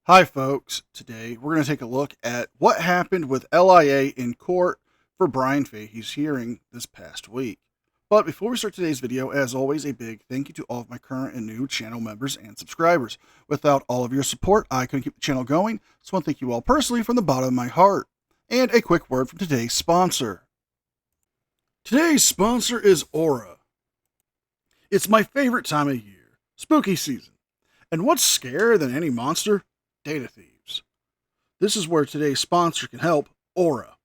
Hi, folks. Today we're going to take a look at what happened with LIA in court for Brian Fahey's hearing this past week. But before we start today's video, as always, a big thank you to all of my current and new channel members and subscribers. Without all of your support, I couldn't keep the channel going, so I want to thank you all personally from the bottom of my heart. And a quick word from today's sponsor. Today's sponsor is Aura. It's my favorite time of year, spooky season. And what's scarier than any monster? Data thieves. This is where today's sponsor can help, Aura.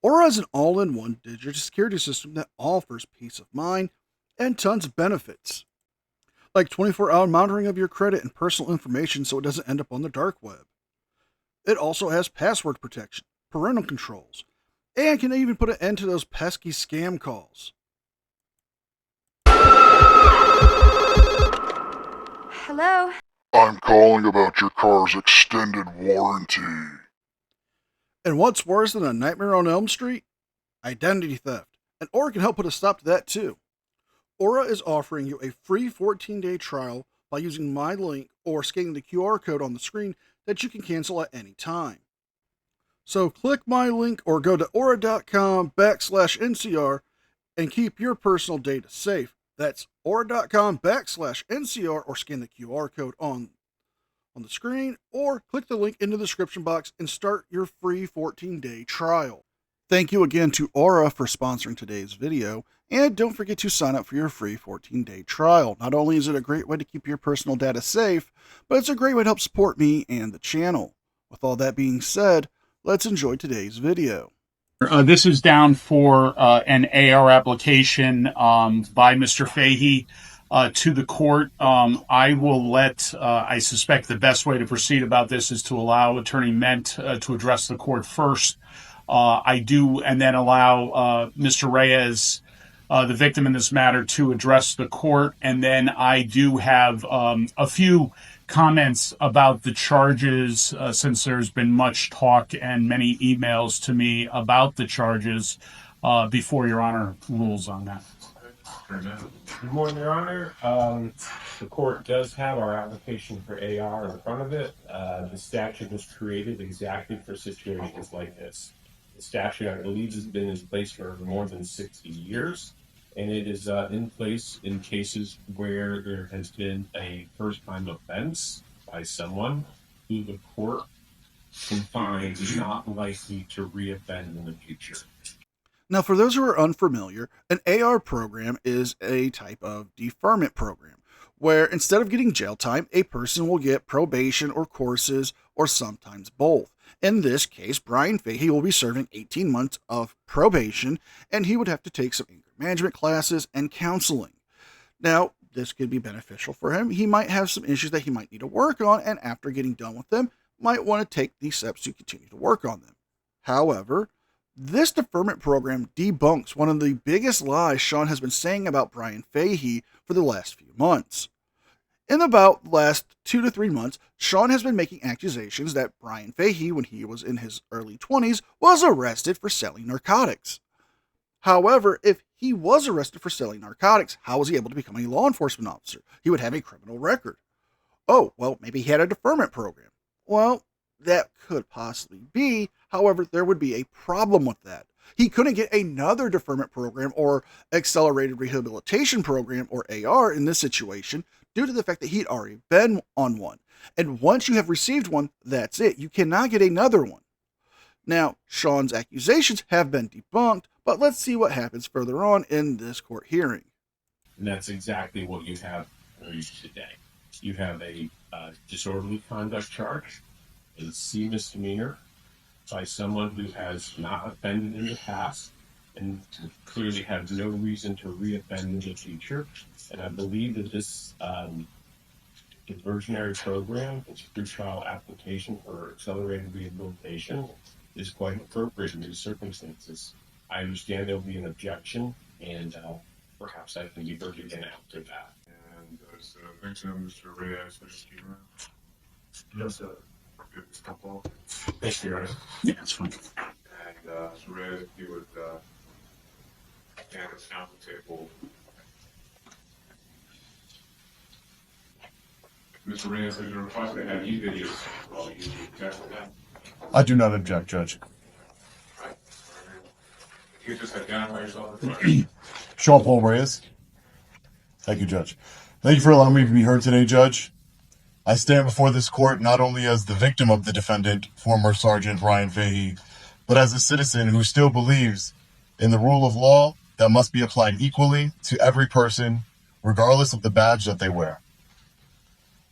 Aura is an all-in-one digital security system that offers peace of mind and tons of benefits, like 24-hour monitoring of your credit and personal information so it doesn't end up on the dark web. It also has password protection, parental controls, and can even put an end to those pesky scam calls. Hello? I'm calling about your car's extended warranty. And what's worse than a Nightmare on Elm Street? Identity theft. And Aura can help put a stop to that too. Aura is offering you a free 14-day trial by using my link or scanning the QR code on the screen that you can cancel at any time. So click my link or go to aura.com/NCR and keep your personal data safe. That's aura.com/NCR or scan the QR code on the screen or click the link in the description box and start your free 14-day trial. Thank you again to Aura for sponsoring today's video, and don't forget to sign up for your free 14-day trial. Not only is it a great way to keep your personal data safe, but it's a great way to help support me and the channel. With all that being said, let's enjoy today's video. This is down for an AR application by Mr. Fahey to the court. I will I suspect the best way to proceed about this is to allow Attorney Ment to address the court first. And then allow Mr. Reyes, the victim in this matter, to address the court. And then I do have a few comments about the charges, since there's been much talk and many emails to me about the charges, before Your Honor rules on that. Good morning, Your Honor. The court does have our application for AR in front of it. The statute was created exactly for situations like this. The statute, I believe, has been in place for more than 60 years. And it is in place in cases where there has been a first-time offense by someone who the court can find is not likely to reoffend in the future. Now, for those who are unfamiliar, an AR program is a type of deferment program where instead of getting jail time, a person will get probation or courses or sometimes both. In this case, Brian Fahey will be serving 18 months of probation, and he would have to take some anger management classes and counseling. Now, this could be beneficial for him. He might have some issues that he might need to work on, and after getting done with them, might want to take these steps to continue to work on them. However, this deferment program debunks one of the biggest lies Sean has been saying about Brian Fahey for the last few months. In about the last 2 to 3 months, Sean has been making accusations that Brian Fahey, when he was in his early 20s, was arrested for selling narcotics. However, if he was arrested for selling narcotics, how was he able to become a law enforcement officer? He would have a criminal record. Oh, well, maybe he had a deferment program. Well, that could possibly be. However, there would be a problem with that. He couldn't get another deferment program or accelerated rehabilitation program, or AR, in this situation due to the fact that he'd already been on one. And once you have received one, that's it. You cannot get another one. Now, Sean's accusations have been debunked, but let's see what happens further on in this court hearing. And that's exactly what you have today. You have a disorderly conduct charge, a C misdemeanor by someone who has not offended in the past and clearly has no reason to reoffend in the future. And I believe that this diversionary program, this pretrial application for accelerated rehabilitation, is quite appropriate in these circumstances. I understand there'll be an objection, and perhaps I can be heard again after that. And does the victim, Mr. Reyes, wish to hear? Yes, sir. Good, step off. Thank you, Your Honor. Yeah, that's fine. And Mr. Reyes, if you would stand at the table. Mr. Reyes, there's a request to have you videos while you object to that. I do not object, Judge. You just identify yourself. Sean Paul Reyes. Thank you, Judge. Thank you for allowing me to be heard today, Judge. I stand before this court not only as the victim of the defendant, former Sergeant Brian Fahey, but as a citizen who still believes in the rule of law that must be applied equally to every person, regardless of the badge that they wear.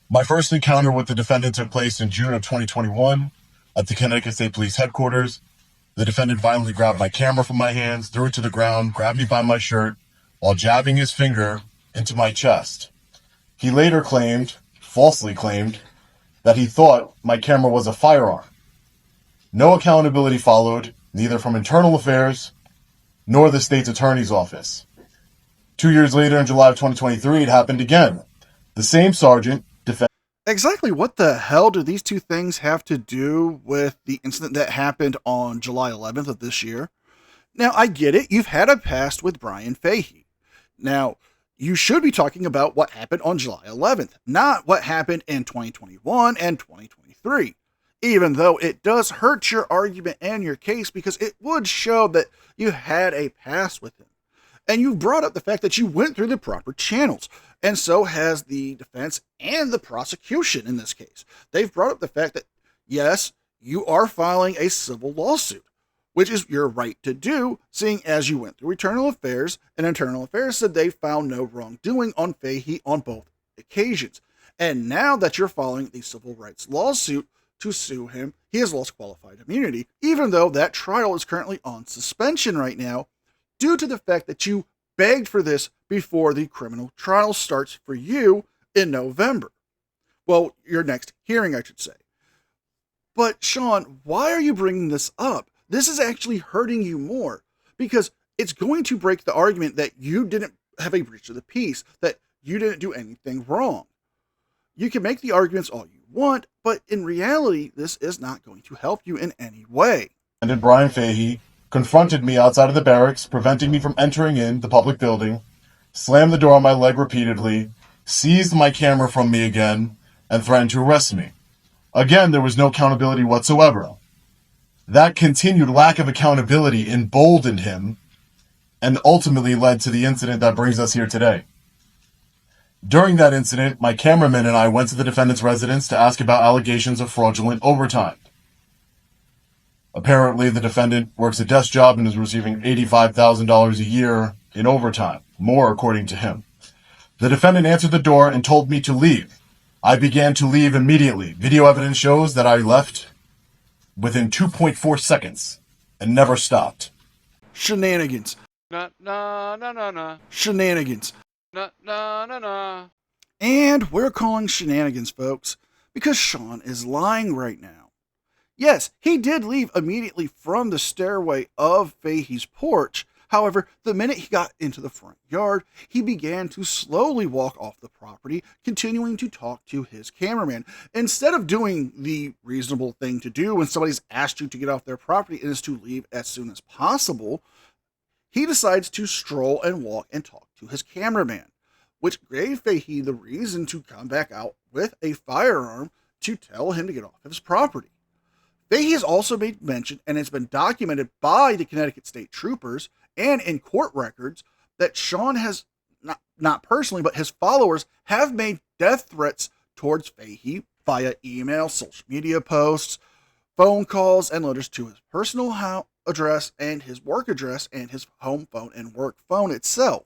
My first encounter with the defendant took place in June of 2021 at the Connecticut State Police headquarters. The defendant violently grabbed my camera from my hands, threw it to the ground, grabbed me by my shirt, while jabbing his finger into my chest. He later falsely claimed, that he thought my camera was a firearm. No accountability followed, neither from Internal Affairs nor the state's attorney's office. 2 years later, in July of 2023, it happened again. The same sergeant Exactly what the hell do these two things have to do with the incident that happened on July 11th of this year? Now, I get it. You've had a past with Brian Fahey. Now, you should be talking about what happened on July 11th, not what happened in 2021 and 2023. Even though it does hurt your argument and your case because it would show that you had a past with him. And you brought up the fact that you went through the proper channels, and so has the defense and the prosecution in this case. They've brought up the fact that, yes, you are filing a civil lawsuit, which is your right to do, seeing as you went through Internal Affairs, and Internal Affairs said they found no wrongdoing on Fahey on both occasions. And now that you're filing the civil rights lawsuit to sue him, he has lost qualified immunity, even though that trial is currently on suspension right now, due to the fact that you begged for this before the criminal trial starts for you in November. Well, your next hearing, I should say. But Sean, why are you bringing this up? This is actually hurting you more because it's going to break the argument that you didn't have a breach of the peace, that you didn't do anything wrong. You can make the arguments all you want, but in reality, this is not going to help you in any way. and Brian Fahey confronted me outside of the barracks, preventing me from entering in the public building, slammed the door on my leg repeatedly, seized my camera from me again, and threatened to arrest me. Again, there was no accountability whatsoever. That continued lack of accountability emboldened him and ultimately led to the incident that brings us here today. During that incident, my cameraman and I went to the defendant's residence to ask about allegations of fraudulent overtime. Apparently, the defendant works a desk job and is receiving $85,000 a year in overtime, more according to him. The defendant answered the door and told me to leave. I began to leave immediately. Video evidence shows that I left within 2.4 seconds and never stopped. Shenanigans. Na na na na na Shenanigans. na na na na. And we're calling shenanigans, folks, because Sean is lying right now. Yes, he did leave immediately from the stairway of Fahey's porch. However, the minute he got into the front yard, he began to slowly walk off the property, continuing to talk to his cameraman. Instead of doing the reasonable thing to do when somebody's asked you to get off their property and is to leave as soon as possible, he decides to stroll and walk and talk to his cameraman, which gave Fahey the reason to come back out with a firearm to tell him to get off his property. Fahey has also made mention, and it's been documented by the Connecticut State Troopers and in court records, that Sean has, not personally, but his followers have made death threats towards Fahey via email, social media posts, phone calls, and letters to his personal address and his work address and his home phone and work phone itself.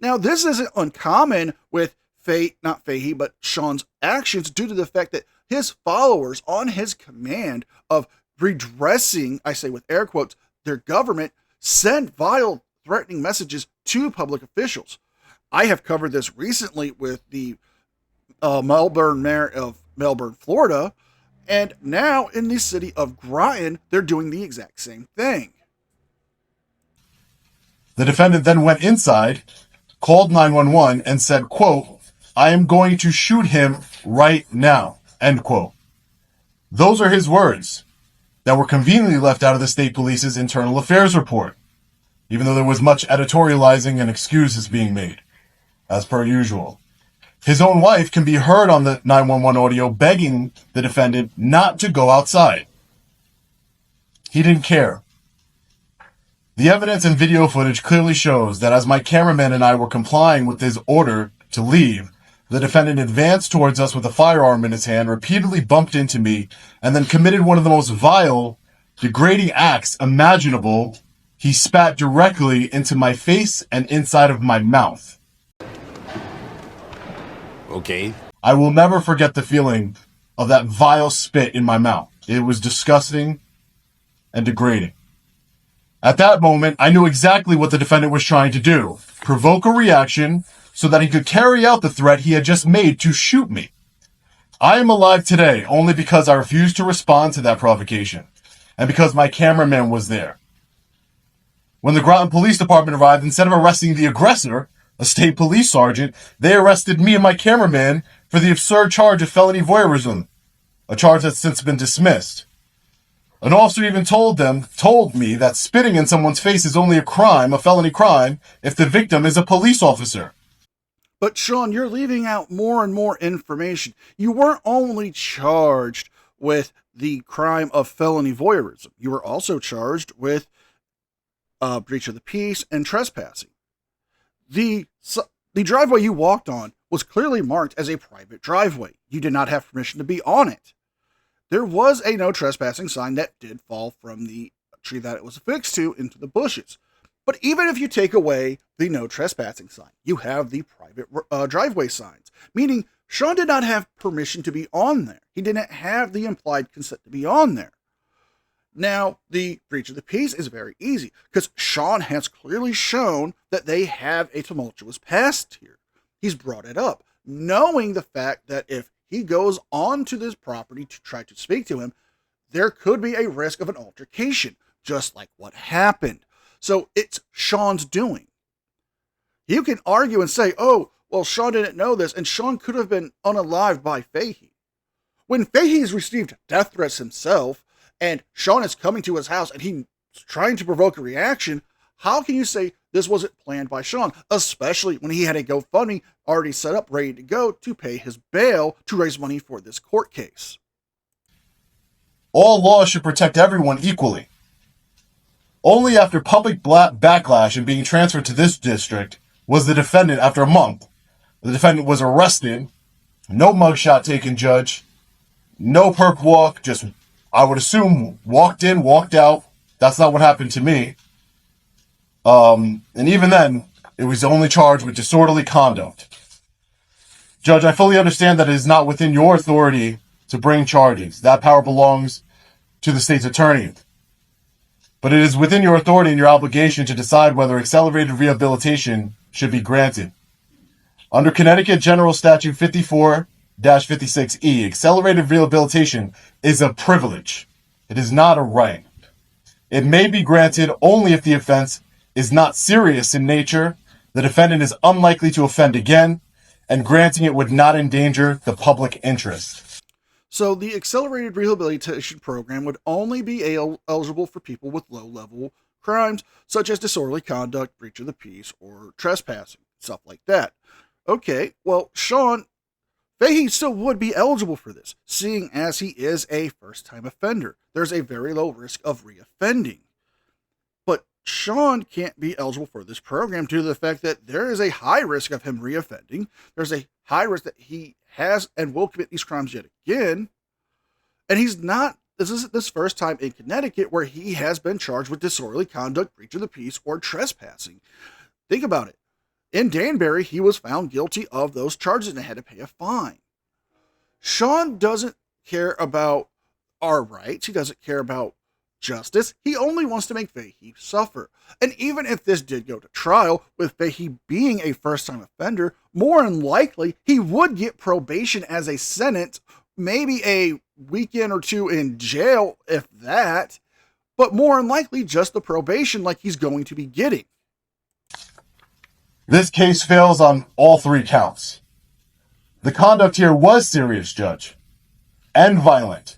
Now, this isn't uncommon with not Fahey, but Sean's actions due to the fact that his followers, on his command of redressing, I say with air quotes, their government, send vile, threatening messages to public officials. I have covered this recently with the Melbourne mayor of Melbourne, Florida, and now in the city of Groton, they're doing the exact same thing. The defendant then went inside, called 911, and said, quote, "I am going to shoot him right now," end quote. Those are his words that were conveniently left out of the state police's internal affairs report, even though there was much editorializing and excuses being made, as per usual. His own wife can be heard on the 911 audio begging the defendant not to go outside. He didn't care. The evidence and video footage clearly shows that as my cameraman and I were complying with his order to leave, the defendant advanced towards us with a firearm in his hand, repeatedly bumped into me, and then committed one of the most vile, degrading acts imaginable. He spat directly into my face and inside of my mouth. Okay. I will never forget the feeling of that vile spit in my mouth. It was disgusting and degrading. At that moment, I knew exactly what the defendant was trying to do: provoke a reaction so that he could carry out the threat he had just made to shoot me. I am alive today only because I refused to respond to that provocation, and because my cameraman was there. When the Groton Police Department arrived, instead of arresting the aggressor, a state police sergeant, they arrested me and my cameraman for the absurd charge of felony voyeurism, a charge that's since been dismissed. An officer even told me that spitting in someone's face is only a felony crime, if the victim is a police officer. But Sean, you're leaving out more and more information. You weren't only charged with the crime of felony voyeurism. You were also charged with breach of the peace and trespassing. The driveway you walked on was clearly marked as a private driveway. You did not have permission to be on it. There was a no trespassing sign that did fall from the tree that it was affixed to into the bushes. But even if you take away the no trespassing sign, you have the private driveway signs, meaning Sean did not have permission to be on there. He didn't have the implied consent to be on there. Now, the breach of the peace is very easy because Sean has clearly shown that they have a tumultuous past here. He's brought it up, knowing the fact that if he goes onto this property to try to speak to him, there could be a risk of an altercation, just like what happened. So it's Sean's doing. You can argue and say, oh, well, Sean didn't know this, and Sean could have been unalived by Fahey. When Fahey's received death threats himself, and Sean is coming to his house and he's trying to provoke a reaction, how can you say this wasn't planned by Sean, especially when he had a GoFundMe already set up, ready to go to pay his bail to raise money for this court case? All laws should protect everyone equally. Only after public backlash and being transferred to this district was the defendant, after a month, the defendant was arrested. No mugshot taken, Judge. No perp walk, just, I would assume, walked in, walked out. That's not what happened to me. And even then, it was only charged with disorderly conduct. Judge, I fully understand that it is not within your authority to bring charges. That power belongs to the state's attorney. But it is within your authority and your obligation to decide whether accelerated rehabilitation should be granted. Under Connecticut General Statute 54-56E, accelerated rehabilitation is a privilege. It is not a right. It may be granted only if the offense is not serious in nature, the defendant is unlikely to offend again, and granting it would not endanger the public interest. So the accelerated rehabilitation program would only be eligible for people with low-level crimes, such as disorderly conduct, breach of the peace, or trespassing, stuff like that. Okay, well, Sean Fahey still would be eligible for this, seeing as he is a first-time offender. There's a very low risk of reoffending. But Sean can't be eligible for this program due to the fact that there is a high risk of him reoffending. There's a high risk that he has and will commit these crimes yet again. And this isn't this first time in Connecticut where he has been charged with disorderly conduct, breach of the peace, or trespassing. Think about it. In Danbury, he was found guilty of those charges and had to pay a fine. Sean doesn't care about our rights. He doesn't care about justice. He only wants to make Fahey suffer. And even if this did go to trial, with Fahey being a first-time offender, more than likely he would get probation as a sentence, maybe a weekend or two in jail, if that, but more than likely just the probation like he's going to be getting. This case fails on all three counts. The conduct here was serious, Judge, and violent.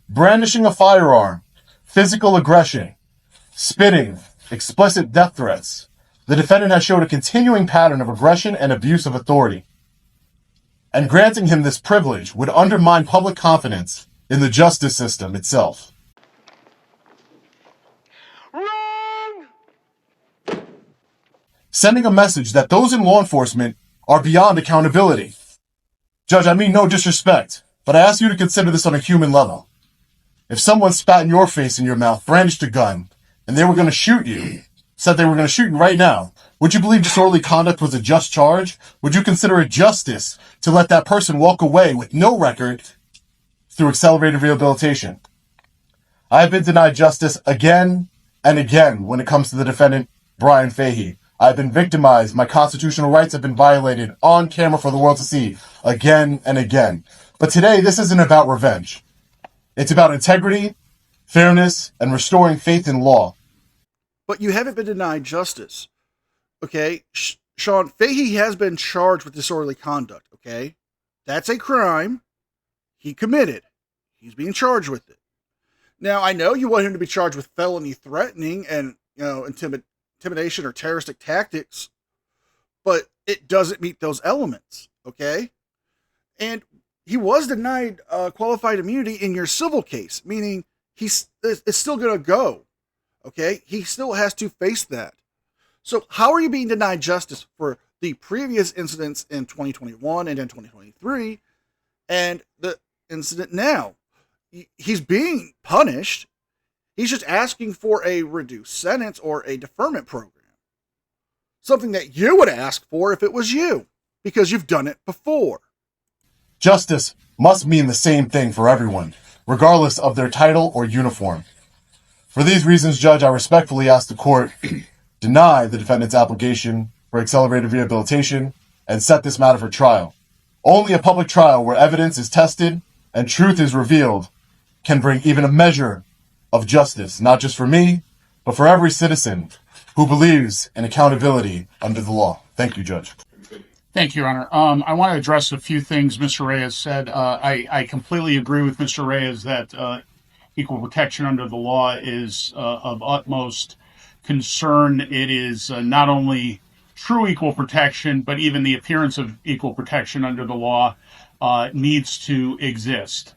Brandishing a firearm, physical aggression, spitting, explicit death threats. The defendant has showed a continuing pattern of aggression and abuse of authority. and granting him this privilege would undermine public confidence in the justice system itself. Wrong! Sending a message that those in law enforcement are beyond accountability. Judge, I mean no disrespect, but I ask you to consider this on a human level. If someone spat in your face and your mouth, brandished a gun, and they were going to shoot you, said they were going to shoot you right now, would you believe disorderly conduct was a just charge? Would you consider it justice to let that person walk away with no record through accelerated rehabilitation? I have been denied justice again and again when it comes to the defendant, Brian Fahey. I've been victimized. My constitutional rights have been violated on camera for the world to see again and again. But today, this isn't about revenge. It's about integrity, fairness, and restoring faith in law. But you haven't been denied justice. Okay? Sean, Fahey has been charged with disorderly conduct. Okay? That's a crime he committed. He's being charged with it. Now, I know you want him to be charged with felony threatening and, intimidation or terroristic tactics, but it doesn't meet those elements, okay? And he was denied qualified immunity in your civil case, meaning it's still going to go, okay? He still has to face that. So how are you being denied justice for the previous incidents in 2021 and in 2023 and the incident now? He's being punished. He's just asking for a reduced sentence or a deferment program. Something that you would ask for if it was you, because you've done it before. Justice must mean the same thing for everyone, regardless of their title or uniform. For these reasons, Judge, I respectfully ask the court deny the defendant's application for accelerated rehabilitation and set this matter for trial. Only a public trial where evidence is tested and truth is revealed can bring even a measure of justice, not just for me, but for every citizen who believes in accountability under the law. Thank you, Judge. Thank you, Your Honor. I want to address a few things Mr. Reyes said. I completely agree with Mr. Reyes that equal protection under the law is of utmost concern. It is not only true equal protection, but even the appearance of equal protection under the law needs to exist.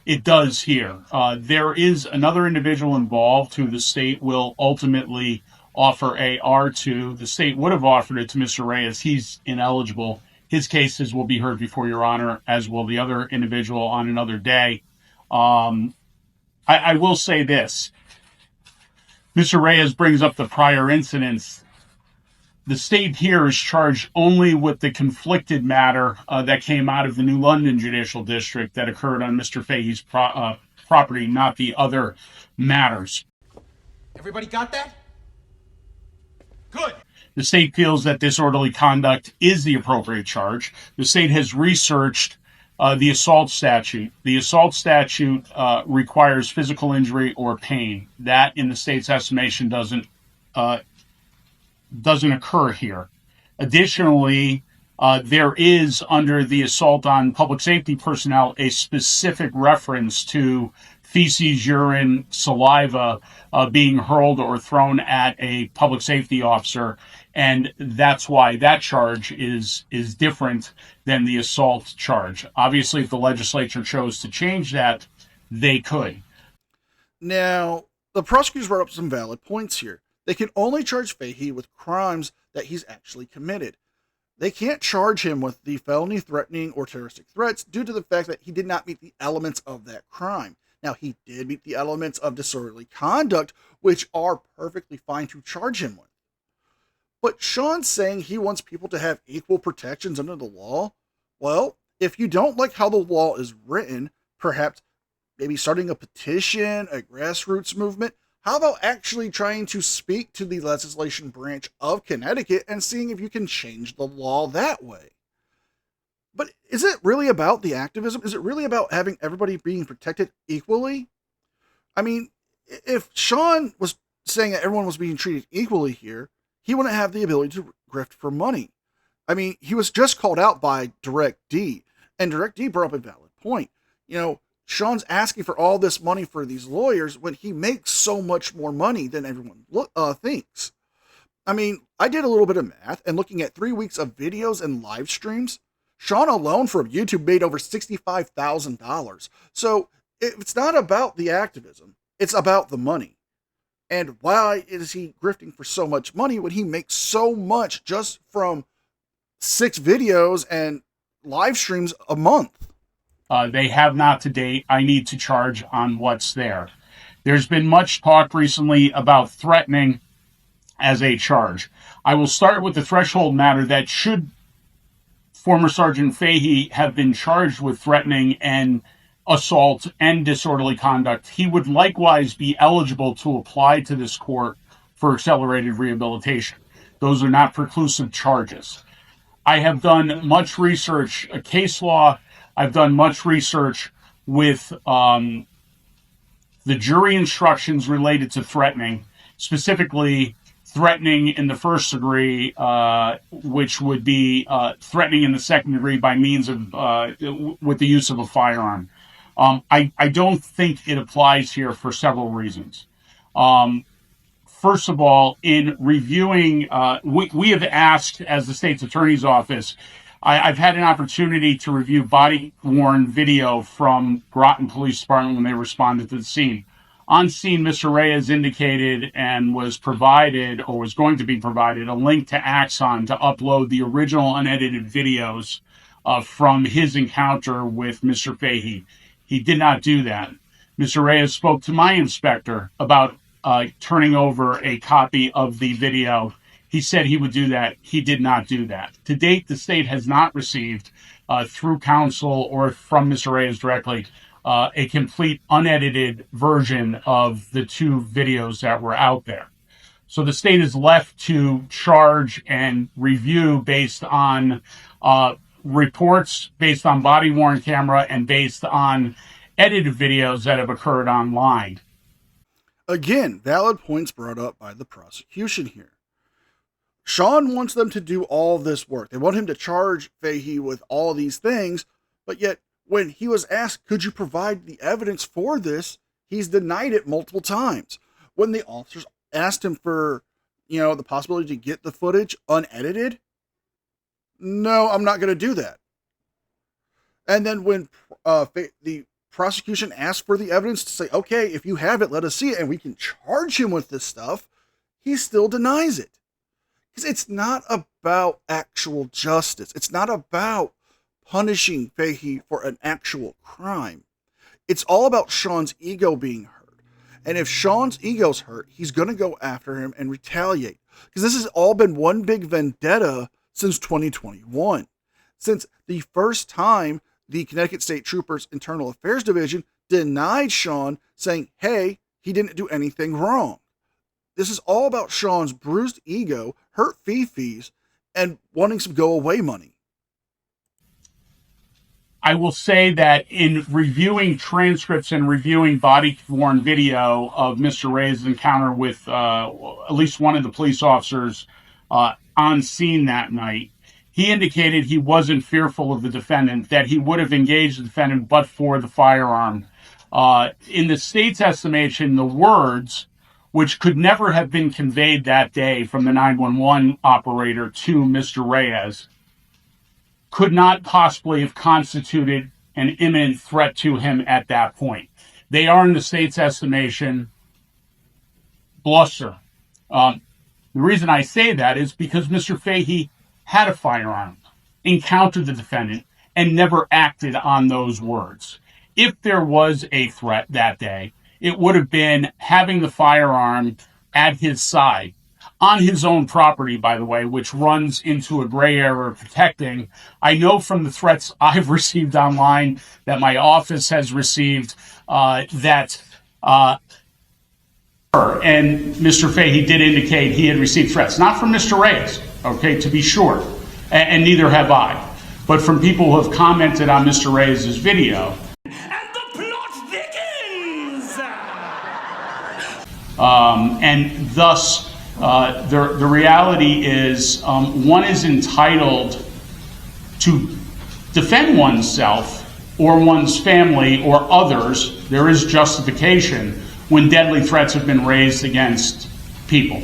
It does here. There is another individual involved who the state will ultimately offer AR to. The state would have offered it to Mr. Reyes. He's ineligible. His cases will be heard before Your Honor, as will the other individual on another day. I will say this. Mr. Reyes brings up the prior incidents. The state here is charged only with the conflicted matter that came out of the New London Judicial District that occurred on Mr. Fahey's property, not the other matters. Everybody got that? Good. The state feels that disorderly conduct is the appropriate charge. The state has researched the assault statute. The assault statute requires physical injury or pain. That, in the state's estimation, doesn't occur here. Additionally, there is, under the assault on public safety personnel, a specific reference to feces, urine, saliva being hurled or thrown at a public safety officer, and that's why that charge is different than the assault charge. Obviously, if the legislature chose to change that, they could. Now, the prosecutors brought up some valid points here. They can only charge Fahey with crimes that he's actually committed. They can't charge him with the felony threatening or terroristic threats due to the fact that he did not meet the elements of that crime. Now, he did meet the elements of disorderly conduct, which are perfectly fine to charge him with. But Sean's saying he wants people to have equal protections under the law. Well, if you don't like how the law is written, perhaps maybe starting a petition, a grassroots movement. How about actually trying to speak to the legislation branch of Connecticut and seeing if you can change the law that way? But is it really about the activism? Is it really about having everybody being protected equally? I mean, if Sean was saying that everyone was being treated equally here, he wouldn't have the ability to grift for money. I mean, he was just called out by Direct D, and Direct D brought up a valid point. Sean's asking for all this money for these lawyers when he makes so much more money than everyone thinks. I mean, I did a little bit of math, and looking at 3 weeks of videos and live streams, Sean alone from YouTube made over $65,000. So it's not about the activism, it's about the money. And why is he grifting for so much money when he makes so much just from 6 videos and live streams a month? They have not to date. I need to charge on what's there. There's been much talk recently about threatening as a charge. I will start with the threshold matter that should former Sergeant Fahey have been charged with threatening and assault and disorderly conduct, he would likewise be eligible to apply to this court for accelerated rehabilitation. Those are not preclusive charges. I have done much research, case law. I've done much research with the jury instructions related to threatening, specifically threatening in the first degree, which would be threatening in the second degree by means of with the use of a firearm. I don't think it applies here for several reasons. First of all, in reviewing, we have asked, as the state's attorney's office, I've had an opportunity to review body-worn video from Groton Police Department when they responded to the scene. On scene, Mr. Reyes indicated and was provided, or was going to be provided, a link to Axon to upload the original unedited videos from his encounter with Mr. Fahey. He did not do that. Mr. Reyes spoke to my inspector about turning over a copy of the video. He said he would do that. He did not do that. To date, the state has not received, through counsel or from Mr. Reyes directly, a complete unedited version of the 2 videos that were out there. So the state is left to charge and review based on reports, based on body-worn camera, and based on edited videos that have occurred online. Again, valid points brought up by the prosecution here. Sean wants them to do all this work. They want him to charge Fahey with all these things, but yet when he was asked, could you provide the evidence for this, he's denied it multiple times. When the officers asked him for, the possibility to get the footage unedited, no, I'm not going to do that. And then when the prosecution asked for the evidence to say, okay, if you have it, let us see it, and we can charge him with this stuff, he still denies it. Because it's not about actual justice. It's not about punishing Fahey for an actual crime. It's all about Sean's ego being hurt. And if Sean's ego's hurt, he's going to go after him and retaliate. Because this has all been one big vendetta since 2021. Since the first time the Connecticut State Troopers Internal Affairs Division denied Sean, saying, hey, he didn't do anything wrong. This is all about Sean's bruised ego, hurt fee-fees, and wanting some go-away money. I will say that in reviewing transcripts and reviewing body-worn video of Mr. Reyes' encounter with at least one of the police officers on scene that night, he indicated he wasn't fearful of the defendant, that he would have engaged the defendant but for the firearm. In the state's estimation, the words, which could never have been conveyed that day from the 911 operator to Mr. Reyes, could not possibly have constituted an imminent threat to him at that point. They are, in the state's estimation, bluster. The reason I say that is because Mr. Fahey had a firearm, encountered the defendant, and never acted on those words. If there was a threat that day, it would have been having the firearm at his side, on his own property, by the way, which runs into a gray area of protecting. I know from the threats I've received online that my office has received and Mr. Fahey did indicate he had received threats, not from Mr. Reyes, okay, to be sure, and neither have I, but from people who have commented on Mr. Reyes' video. And the plot thickens! And thus, the reality is one is entitled to defend oneself or one's family or others. There is justification when deadly threats have been raised against people.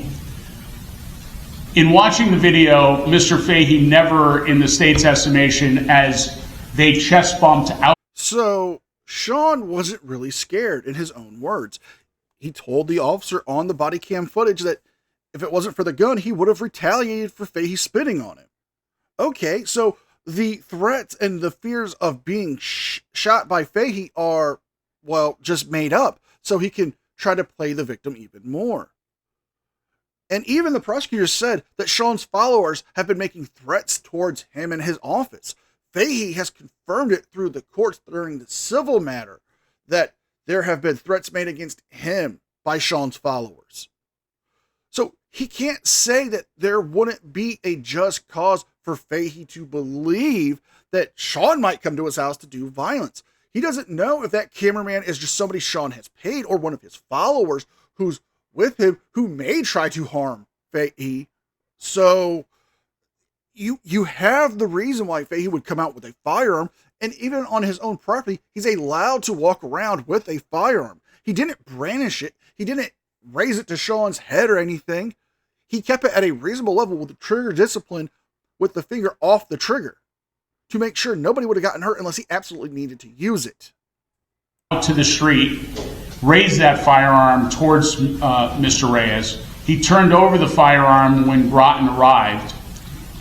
In watching the video, Mr. Fahey never, in the state's estimation, as they chest bumped out. So Sean wasn't really scared, in his own words. He told the officer on the body cam footage that if it wasn't for the gun, he would have retaliated for Fahey spitting on him. Okay, so the threats and the fears of being shot by Fahey are, well, just made up, so he can try to play the victim even more. And even the prosecutor said that Sean's followers have been making threats towards him and his office. Fahey has confirmed it through the courts during the civil matter that there have been threats made against him by Sean's followers. So he can't say that there wouldn't be a just cause for Fahey to believe that Sean might come to his house to do violence. He doesn't know if that cameraman is just somebody Sean has paid or one of his followers who's with him who may try to harm Fahey. So you have the reason why Fahey would come out with a firearm, and even on his own property, he's allowed to walk around with a firearm. He didn't brandish it. He didn't raise it to Sean's head or anything. He kept it at a reasonable level with the trigger discipline with the finger off the trigger to make sure nobody would have gotten hurt unless he absolutely needed to use it. Out to the street, raised that firearm towards Mr. Reyes. He turned over the firearm when Broughton arrived.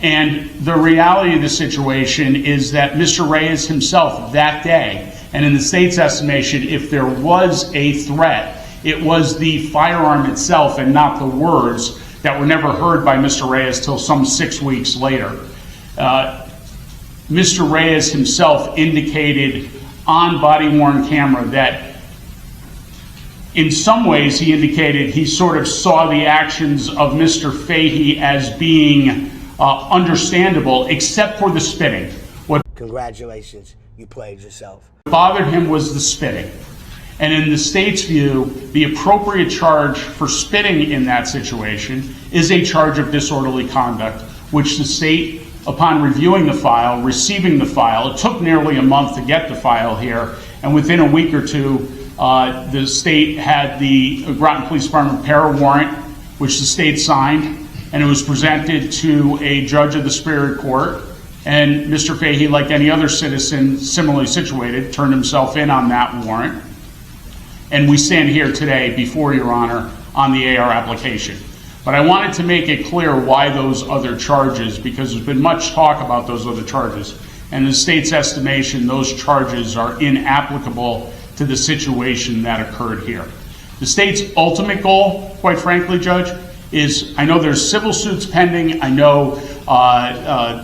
And the reality of the situation is that Mr. Reyes himself that day, and in the state's estimation, if there was a threat, it was the firearm itself and not the words that were never heard by Mr. Reyes till some 6 weeks later. Mr. Reyes himself indicated on body-worn camera that in some ways he indicated he sort of saw the actions of Mr. Fahey as being understandable, except for the spitting. What Congratulations, you played yourself. bothered him was the spitting. And in the state's view, the appropriate charge for spitting in that situation is a charge of disorderly conduct, which the state, upon reviewing the file, receiving the file, it took nearly a month to get the file here, and within a week or two, the state had the Groton Police Department prepare a warrant, which the state signed, and it was presented to a judge of the Superior Court. And Mr. Fahey, like any other citizen similarly situated, turned himself in on that warrant. And we stand here today before Your Honor on the AR application. But I wanted to make it clear why those other charges, because there's been much talk about those other charges. And in the state's estimation, those charges are inapplicable to the situation that occurred here. The state's ultimate goal, quite frankly, Judge, is, I know there's civil suits pending, I know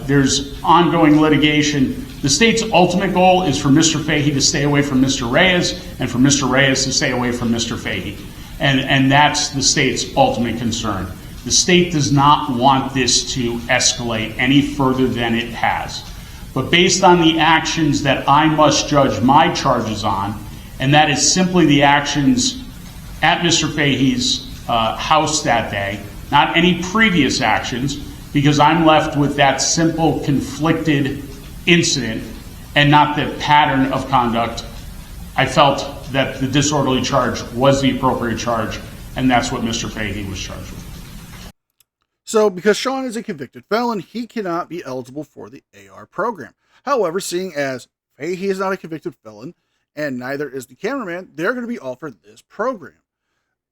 there's ongoing litigation. The state's ultimate goal is for Mr. Fahey to stay away from Mr. Reyes and for Mr. Reyes to stay away from Mr. Fahey. And that's the state's ultimate concern. The state does not want this to escalate any further than it has. But based on the actions that I must judge my charges on, and that is simply the actions at Mr. Fahey's house that day, not any previous actions, because I'm left with that simple conflicted incident and not the pattern of conduct. I felt that the disorderly charge was the appropriate charge, and that's what Mr. Fahey was charged with. So because Sean is a convicted felon, he cannot be eligible for the AR program. However, seeing as Fahey is not a convicted felon, and neither is the cameraman, they're going to be offered this program.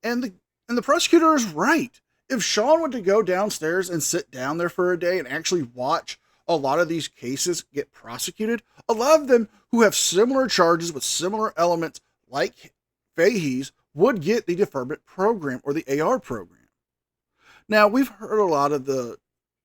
And the prosecutor is right. If Sean were to go downstairs and sit down there for a day and actually watch a lot of these cases get prosecuted, a lot of them who have similar charges with similar elements like Fahey's would get the deferment program or the AR program. Now, we've heard a lot of the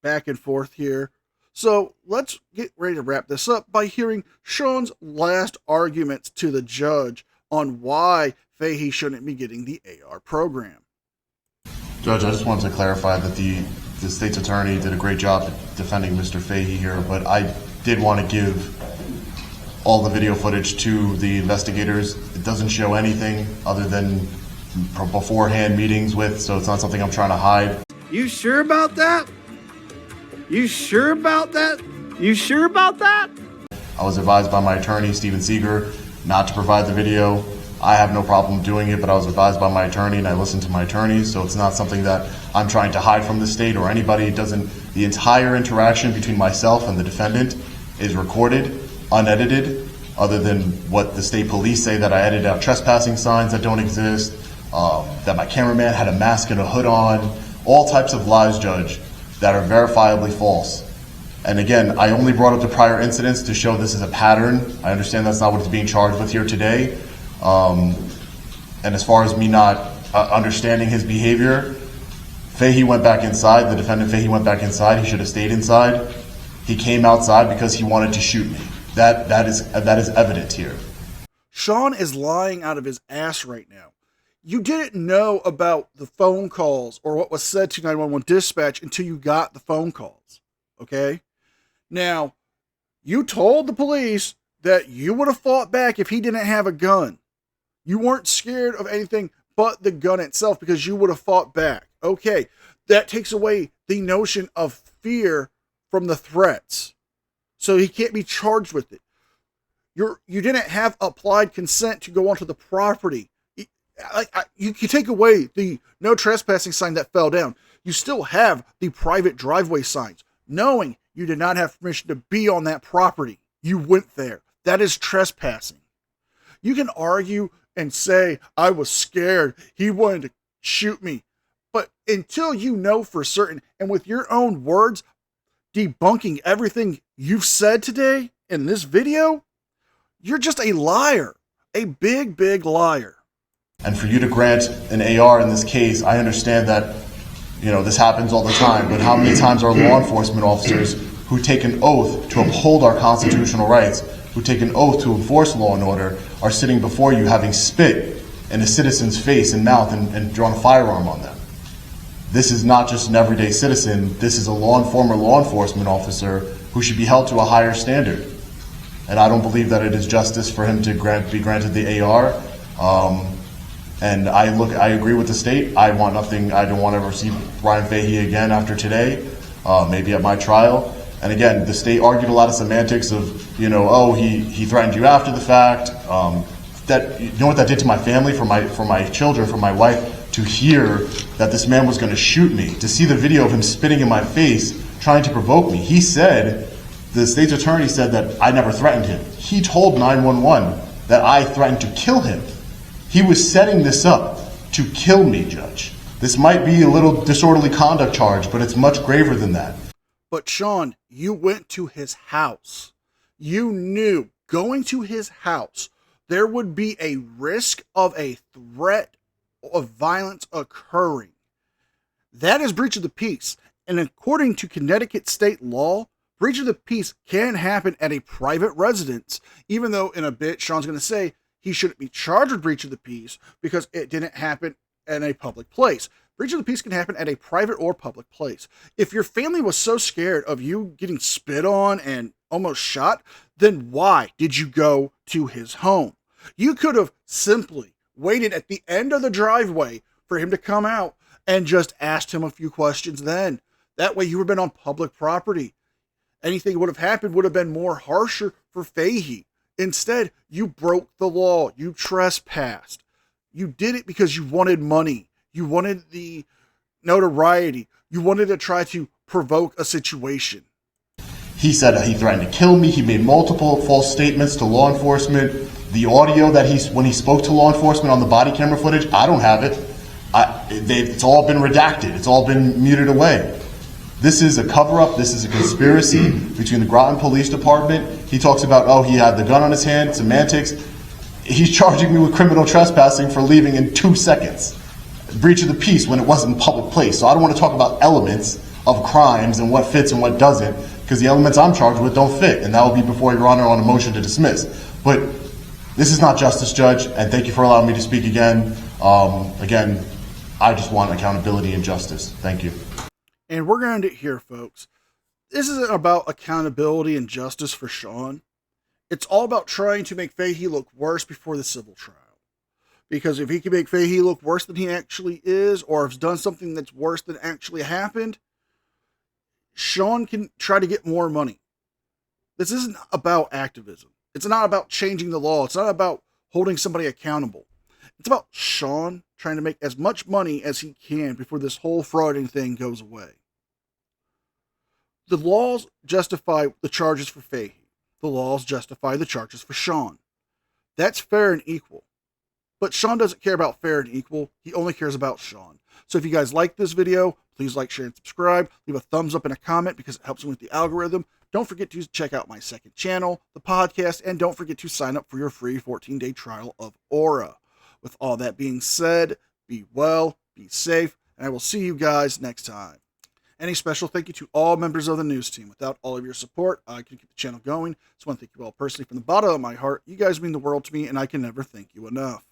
back and forth here, so let's get ready to wrap this up by hearing Sean's last arguments to the judge on why Fahey shouldn't be getting the AR program. Judge, I just wanted to clarify that the state's attorney did a great job defending Mr. Fahey here, but I did want to give all the video footage to the investigators. It doesn't show anything other than beforehand meetings with, so it's not something I'm trying to hide. You sure about that? You sure about that? You sure about that? I was advised by my attorney, Steven Seeger, not to provide the video. I have no problem doing it, but I was advised by my attorney and I listened to my attorneys, so it's not something that I'm trying to hide from the state or anybody. The entire interaction between myself and the defendant is recorded, unedited, other than what the state police say, that I edited out trespassing signs that don't exist, that my cameraman had a mask and a hood on, all types of lies, Judge, that are verifiably false. And again, I only brought up the prior incidents to show this is a pattern. I understand that's not what it's being charged with here today. And as far as me not understanding his behavior, Fahey went back inside. The defendant Fahey went back inside. He should have stayed inside. He came outside because he wanted to shoot me. That is evident here. Sean is lying out of his ass right now. You didn't know about the phone calls or what was said to 911 dispatch until you got the phone calls. Okay? Now, you told the police that you would have fought back if he didn't have a gun. You weren't scared of anything but the gun itself because you would have fought back. Okay, that takes away the notion of fear from the threats. So he can't be charged with it. You didn't have applied consent to go onto the property. You take away the no trespassing sign that fell down. You still have the private driveway signs, knowing you did not have permission to be on that property. You went there. That is trespassing. You can argue and say, I was scared, he wanted to shoot me. But until you know for certain, and with your own words, debunking everything you've said today in this video, you're just a liar. A big, big liar. And for you to grant an AR in this case, I understand that, this happens all the time, but how many times are law enforcement officers who take an oath to uphold our constitutional rights, who take an oath to enforce law and order, are sitting before you having spit in a citizen's face and mouth and drawn a firearm on them? This is not just an everyday citizen. This is a former law enforcement officer who should be held to a higher standard. And I don't believe that it is justice for him to be granted the AR. And I agree with the state. I want nothing. I don't want to ever see Ryan Fahey again after today, maybe at my trial. And again, the state argued a lot of semantics of, he threatened you after the fact. That, you know what that did to my family, for my children, for my wife, to hear that this man was going to shoot me, to see the video of him spitting in my face, trying to provoke me. The state's attorney said that I never threatened him. He told 911 that I threatened to kill him. He was setting this up to kill me, Judge. This might be a little disorderly conduct charge, but it's much graver than that. But Sean, you went to his house. You knew going to his house, there would be a risk of a threat of violence occurring. That is breach of the peace. And according to Connecticut state law, breach of the peace can happen at a private residence, even though in a bit Sean's going to say he shouldn't be charged with breach of the peace because it didn't happen in a public place. Breach of the peace can happen at a private or public place. If your family was so scared of you getting spit on and almost shot, then why did you go to his home? You could have simply waited at the end of the driveway for him to come out and just asked him a few questions then. That way you would have been on public property. Anything would have happened would have been more harsher for Fahey. Instead, you broke the law. You trespassed. You did it because you wanted money. You wanted the notoriety. You wanted to try to provoke a situation. He said he threatened to kill me. He made multiple false statements to law enforcement. The audio that when he spoke to law enforcement on the body camera footage, I don't have it. It's all been redacted. It's all been muted away. This is a cover-up. This is a conspiracy between the Groton Police Department. He talks about, he had the gun on his hand, semantics. He's charging me with criminal trespassing for leaving in 2 seconds. Breach of the peace when it wasn't a public place. So I don't want to talk about elements of crimes and what fits and what doesn't, because the elements I'm charged with don't fit, and that will be before Your Honor on a motion to dismiss. But this is not justice, Judge, and thank you for allowing me to speak again. Again, I just want accountability and justice. Thank you. And we're going to end it here, folks. This isn't about accountability and justice for Sean. It's all about trying to make Fahey look worse before the civil trial. Because if he can make Fahey look worse than he actually is, or has done something that's worse than actually happened, Sean can try to get more money. This isn't about activism. It's not about changing the law. It's not about holding somebody accountable. It's about Sean trying to make as much money as he can before this whole frauding thing goes away. The laws justify the charges for Fahey. The laws justify the charges for Sean. That's fair and equal. But Sean doesn't care about fair and equal. He only cares about Sean. So if you guys like this video, please like, share, and subscribe. Leave a thumbs up and a comment because it helps me with the algorithm. Don't forget to check out my second channel, the podcast, and don't forget to sign up for your free 14-day trial of Aura. With all that being said, be well, be safe, and I will see you guys next time. Any special thank you to all members of the news team. Without all of your support, I can keep the channel going. So I want to thank you all personally from the bottom of my heart. You guys mean the world to me, and I can never thank you enough.